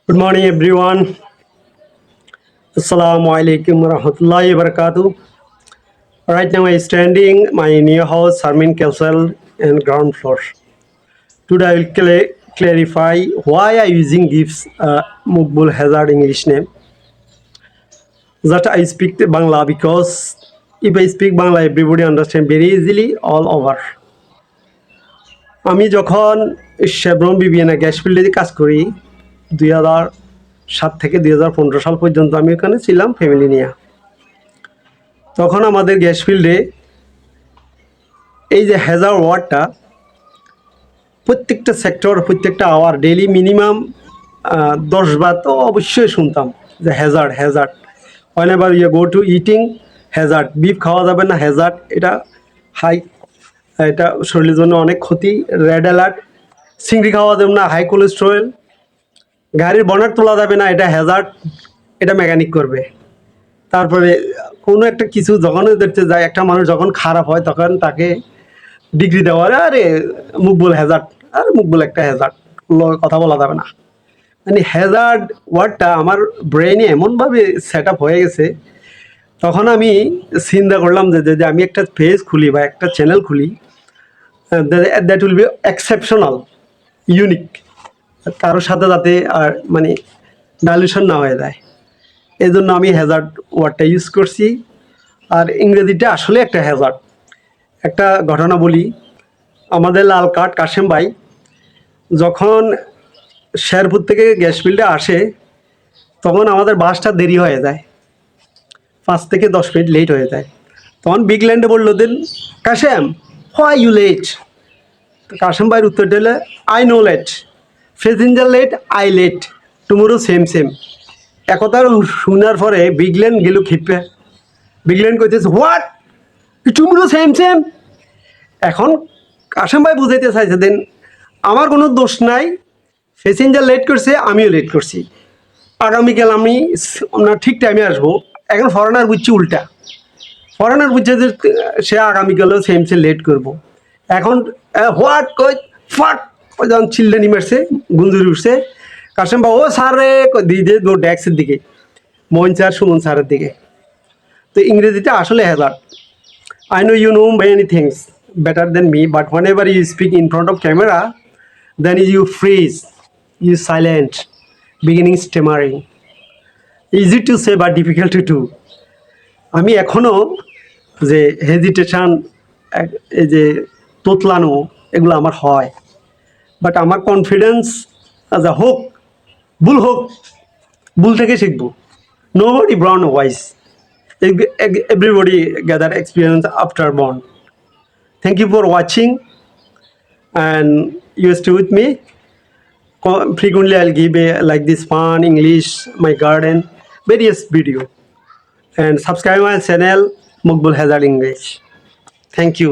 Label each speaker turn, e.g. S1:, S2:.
S1: Good morning, everyone. Assalamu alaikum warahmatullahi wabarakatuh. Right now, I'm standing my new house, Sarmin Castle, and ground floor. Today, I will clarify why I'm using this Mukbul Hazard English name. That I speak Bangla because if I speak Bangla, everybody understand very easily all over. আমি যখন Chevron BBN gas ফিল্ডে কাজ করি 2007 থেকে 2015 সাল পর্যন্ত আমি ওখানে ছিলাম ফ্যামিলি নিয়ে। তখন আমাদের গ্যাস ফিল্ডে এই যে হ্যাজার ওয়ার্ডটা প্রত্যেকটা সেক্টর প্রত্যেকটা আওয়ার ডেইলি মিনিমাম 10 বার তো অবশ্যই শুনতাম যে Hazard Hazard whenever you go to eating Hazard beef খাওয়া যাবে না হ্যাজার্ড এটা হাই এটা শরীরের জন্য অনেক ক্ষতি রেড অ্যালার্ট চিংড়ি খাওয়া যাবে না হাই কোলেস্টেরল গাড়ির বনার তোলা যাবে না এটা হ্যাজার্ড এটা মেকানিক করবে তারপরে কোনো একটা কিছু যখন দেখতে যায় একটা মানুষ যখন খারাপ হয় তখন তাকে ডিগ্রি দেওয়া আরে মুকবুল হ্যাজার্ড আর মুকবুল একটা হ্যাজার্ড কথা বলা যাবে না মানে হ্যাজার্ড ওয়ার্ডটা আমার ব্রেনে এমনভাবে সেট আপ হয়ে গেছে তখন আমি চিন্তা করলাম যে আমি একটা পেজ খুলি বা একটা চ্যানেল খুলি that will be exceptional unique কারোর সাথে যাতে আর মানে ডাইলুশন না হয়ে যায় এই জন্য আমি হ্যাজার্ড ওয়ার্ডটা ইউজ করছি আর ইংরেজিটা আসলে একটা হ্যাজার্ড একটা ঘটনা বলি আমাদের লাল কাঠ কাশেম ভাই যখন শেরপুর থেকে গ্যাস ফিল্ডে আসে তখন আমাদের বাসটা দেরি হয়ে যায় 5 থেকে 10 মিনিট লেট হয়ে যায় তখন বিগল্যান্ডে বললো then Kashem why you late Kashem ভাইয়ের উত্তর দিলে I no late passenger late I late tomorrow same same একথা শোনার পরে বিগল্যান্ড গেল ক্ষিপে বিগল্যান্ড কইতেছে হোয়াট টুমোরো সেম সেম এখন কাশেম ভাই বুঝাইতে চাইছে দেন আমার কোনো দোষ নাই প্যাসেঞ্জার লেট করছে আমিও লেট করছি আগামীকাল আমরা ঠিক টাইমে আসবো এখন ফরেনার বুঝছি উল্টা ফরেনার বুঝছে যে সে আগামীকালও সেম সে লেট করবো এখন হোয়াট কই ফাট যখন চিল্লানি মারছে গুঞ্জুরি উঠছে কাশেম বাবু ও স্যার রে দিয়ে দিয়ে ড্যাক্সের দিকে মোহন স্যার সুমন স্যারের দিকে তো ইংরেজিটা আসলে Hazard I know you know many things better than me, but whenever you speak in front of camera, then you freeze, you silent, beginning stammering. Easy to say but difficult to do. আমি এখনও যে hesitation এই যে তোতলানো এগুলো আমার হয় but আমার confidence যা হোক ভুল থেকে শিখবো nobody brown wise everybody gather experience after born. Thank you for watching and you stay with me. Frequently I'll give like this fun English, my garden, various video and subscribe my channel Mukbul Hazard English. Thank you.